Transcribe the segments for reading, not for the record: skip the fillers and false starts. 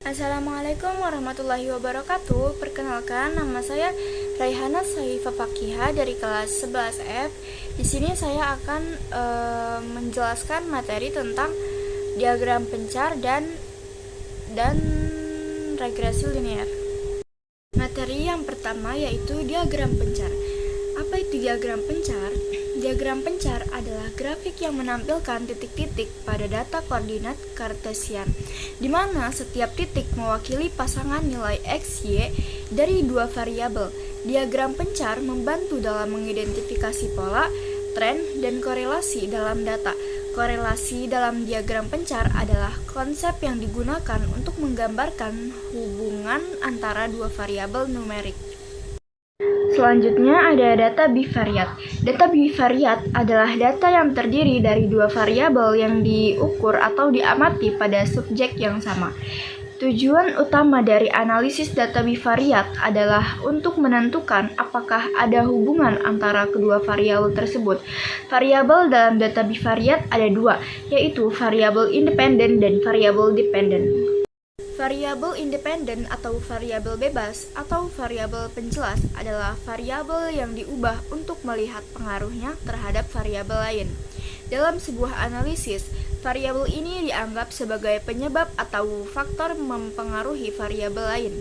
Assalamualaikum warahmatullahi wabarakatuh. Perkenalkan, nama saya Raihana Saifah Fakiha dari kelas 11F. Di sini saya akan menjelaskan materi tentang diagram pencar dan regresi linear. Materi yang pertama yaitu diagram pencar. Apa itu diagram pencar? Diagram pencar adalah grafik yang menampilkan titik-titik pada data koordinat kartesian, di mana setiap titik mewakili pasangan nilai x, y dari dua variabel. Diagram pencar membantu dalam mengidentifikasi pola, tren, dan korelasi dalam data. Korelasi dalam diagram pencar adalah konsep yang digunakan untuk menggambarkan hubungan antara dua variabel numerik. Selanjutnya ada data bivariat. Data bivariat adalah data yang terdiri dari dua variabel yang diukur atau diamati pada subjek yang sama. Tujuan utama dari analisis data bivariat adalah untuk menentukan apakah ada hubungan antara kedua variabel tersebut. Variabel dalam data bivariat ada dua, yaitu variabel independen dan variabel dependen. Variabel independen atau variabel bebas atau variabel penjelas adalah variabel yang diubah untuk melihat pengaruhnya terhadap variabel lain. Dalam sebuah analisis, variabel ini dianggap sebagai penyebab atau faktor mempengaruhi variabel lain.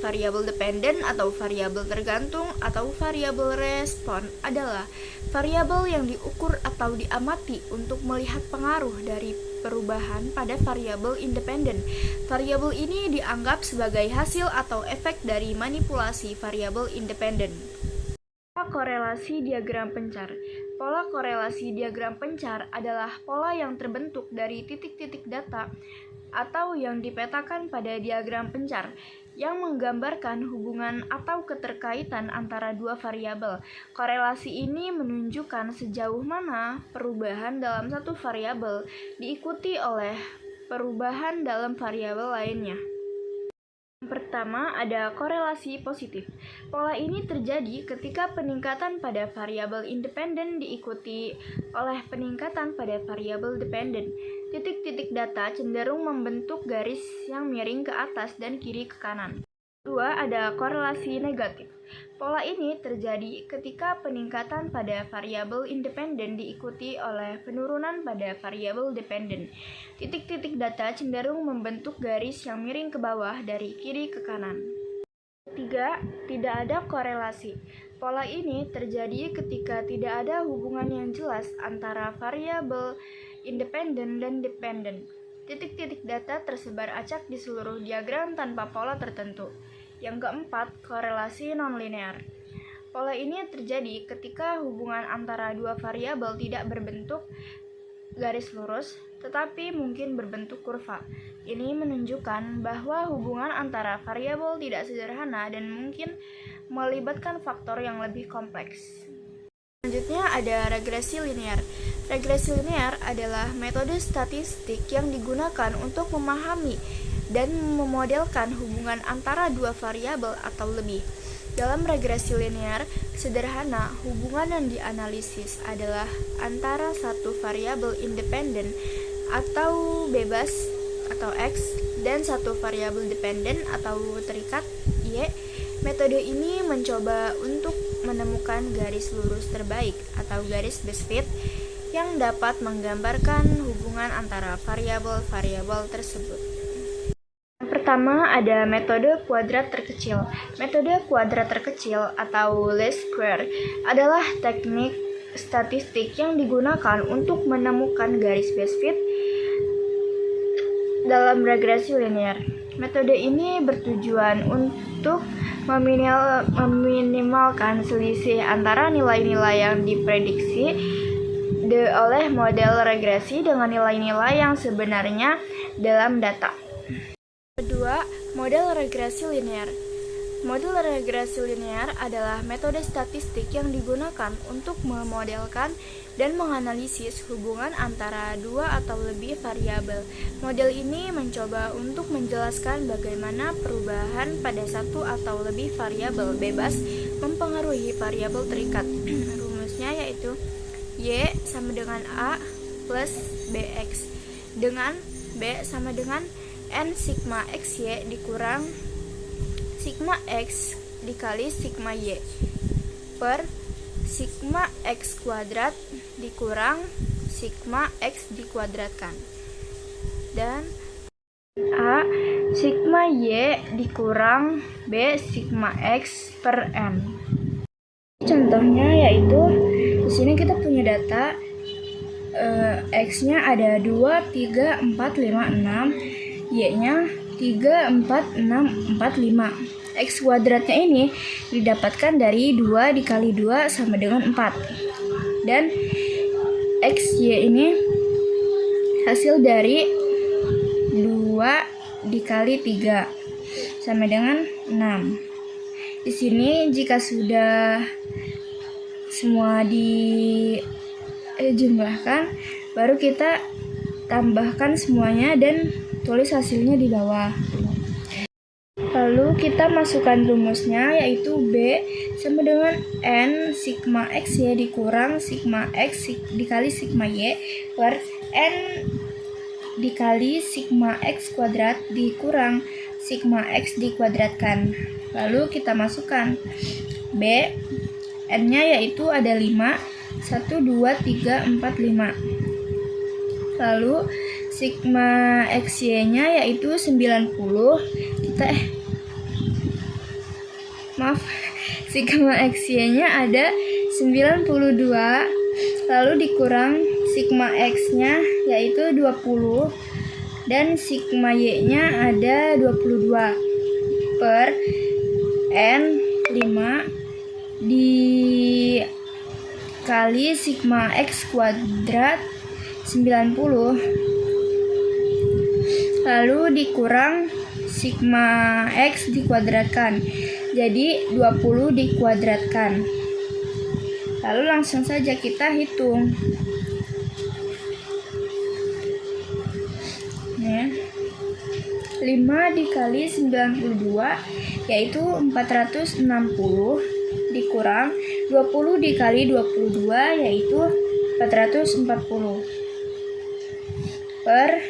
Variabel dependen atau variabel tergantung atau variabel respon adalah variabel yang diukur atau diamati untuk melihat pengaruh dari perubahan pada variabel independen. Variabel ini dianggap sebagai hasil atau efek dari manipulasi variabel independen. Pola korelasi diagram pencar. Pola korelasi diagram pencar adalah pola yang terbentuk dari titik-titik data atau yang dipetakan pada diagram pencar yang menggambarkan hubungan atau keterkaitan antara dua variabel. Korelasi ini menunjukkan sejauh mana perubahan dalam satu variabel diikuti oleh perubahan dalam variabel lainnya. Yang pertama ada korelasi positif. Pola ini terjadi ketika peningkatan pada variabel independen diikuti oleh peningkatan pada variabel dependen. Titik-titik data cenderung membentuk garis yang miring ke atas dan kiri ke kanan. Kedua, ada korelasi negatif. Pola ini terjadi ketika peningkatan pada variabel independen diikuti oleh penurunan pada variabel dependen. Titik-titik data cenderung membentuk garis yang miring ke bawah dari kiri ke kanan. Ketiga, tidak ada korelasi. Pola ini terjadi ketika tidak ada hubungan yang jelas antara variabel independen dan dependen. Titik-titik data tersebar acak di seluruh diagram tanpa pola tertentu. Yang keempat, korelasi nonlinear. Pola ini terjadi ketika hubungan antara dua variabel tidak berbentuk garis lurus, tetapi mungkin berbentuk kurva. Ini menunjukkan bahwa hubungan antara variabel tidak sederhana dan mungkin melibatkan faktor yang lebih kompleks. Selanjutnya ada regresi linear. Regresi linear adalah metode statistik yang digunakan untuk memahami dan memodelkan hubungan antara dua variabel atau lebih. Dalam regresi linear sederhana, hubungan yang dianalisis adalah antara satu variabel independen atau bebas atau x dan satu variabel dependen atau terikat y. Metode ini mencoba untuk menemukan garis lurus terbaik atau garis best fit yang dapat menggambarkan hubungan antara variabel-variabel tersebut. Yang pertama ada metode kuadrat terkecil. Metode kuadrat terkecil atau least square adalah teknik statistik yang digunakan untuk menemukan garis best fit dalam regresi linear. Metode ini bertujuan untuk meminimalkan selisih antara nilai-nilai yang diprediksi oleh model regresi dengan nilai-nilai yang sebenarnya dalam data. Kedua, model regresi linear. Model regresi linear adalah metode statistik yang digunakan untuk memodelkan dan menganalisis hubungan antara dua atau lebih variabel. Model ini mencoba untuk menjelaskan bagaimana perubahan pada satu atau lebih variabel bebas mempengaruhi variabel terikat. Rumusnya yaitu Y sama dengan A plus BX, dengan B sama dengan N sigma XY dikurang sigma X dikali sigma Y per sigma X kuadrat dikurang sigma X dikuadratkan. Dan A sigma Y dikurang B sigma X per N. Contohnya yaitu di sini kita punya data X-nya ada 2, 3, 4, 5, 6, Y-nya 3, 4, 6, 4, 5. X kuadratnya ini didapatkan dari 2 dikali 2 sama dengan 4. Dan XY ini hasil dari 2 dikali 3 sama dengan 6. Di sini jika sudah semua dijumlahkan, baru kita tambahkan semuanya dan tulis hasilnya di bawah. Lalu kita masukkan rumusnya, yaitu B sama dengan N sigma X Y dikurang sigma X dikali sigma Y per N dikali sigma X kuadrat dikurang sigma X dikuadratkan. Lalu kita masukkan B, N-nya yaitu ada 5, 1, 2, 3, 4, 5. Lalu sigma XY-nya yaitu 90. Sigma XY-nya ada 92. Lalu dikurang sigma X-nya yaitu 20 dan sigma Y-nya ada 22 per N 5 dikali sigma X kuadrat 90 lalu dikurang sigma X dikuadratkan, jadi 20 dikuadratkan. Lalu langsung saja kita hitung ya. 5 dikali 92 yaitu 460 dikurang 20 dikali 22 yaitu 440 per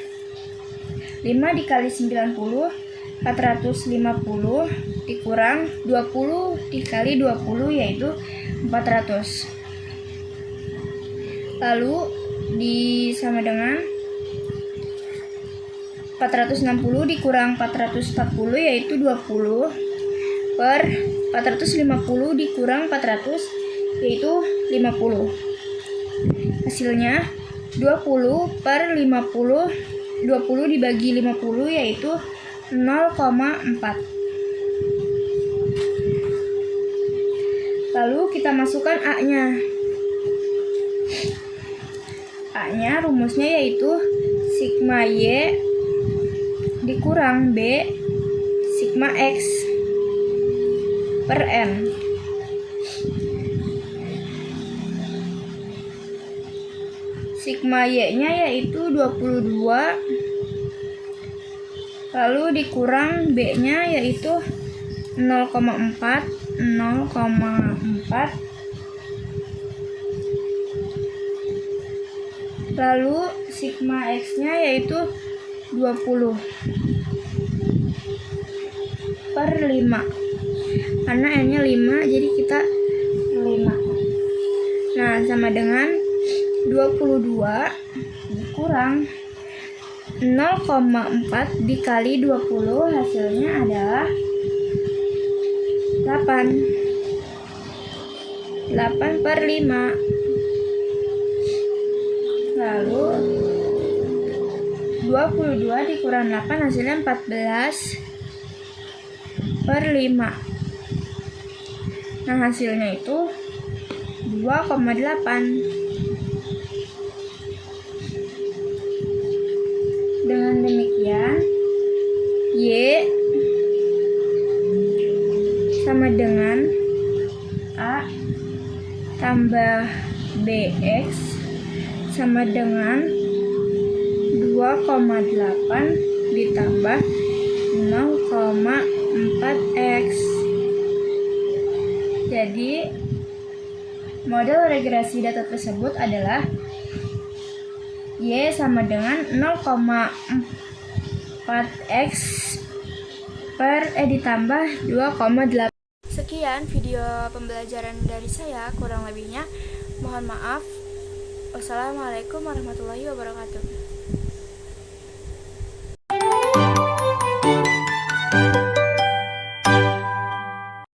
5 dikali 90 450 dikurang 20 dikali 20 yaitu 400. Lalu disama dengan 460 dikurang 440 yaitu 20 per 450 dikurang 400 yaitu 50. Hasilnya 20 per 50, 20 dibagi 50 yaitu 0,4. Lalu kita masukkan A-nya. A-nya rumusnya yaitu sigma Y dikurang B sigma X per N. Sigma Y-nya yaitu 22, lalu dikurang B-nya yaitu 0,4, lalu sigma X-nya yaitu 20 per 5, karena N-nya 5 jadi kita 5. Nah, sama dengan 22 dikurang 0,4 dikali 20 hasilnya adalah 8 per 5. Lalu 22 dikurang 8 hasilnya 14 per 5. Nah, hasilnya itu 2,8. Dengan demikian Y sama dengan A tambah BX sama dengan 2,8 ditambah 0,4X. Jadi model regresi data tersebut adalah Y sama dengan 0,4 4x ditambah 2,8. Sekian video pembelajaran dari saya, kurang lebihnya mohon maaf. Wassalamualaikum warahmatullahi wabarakatuh.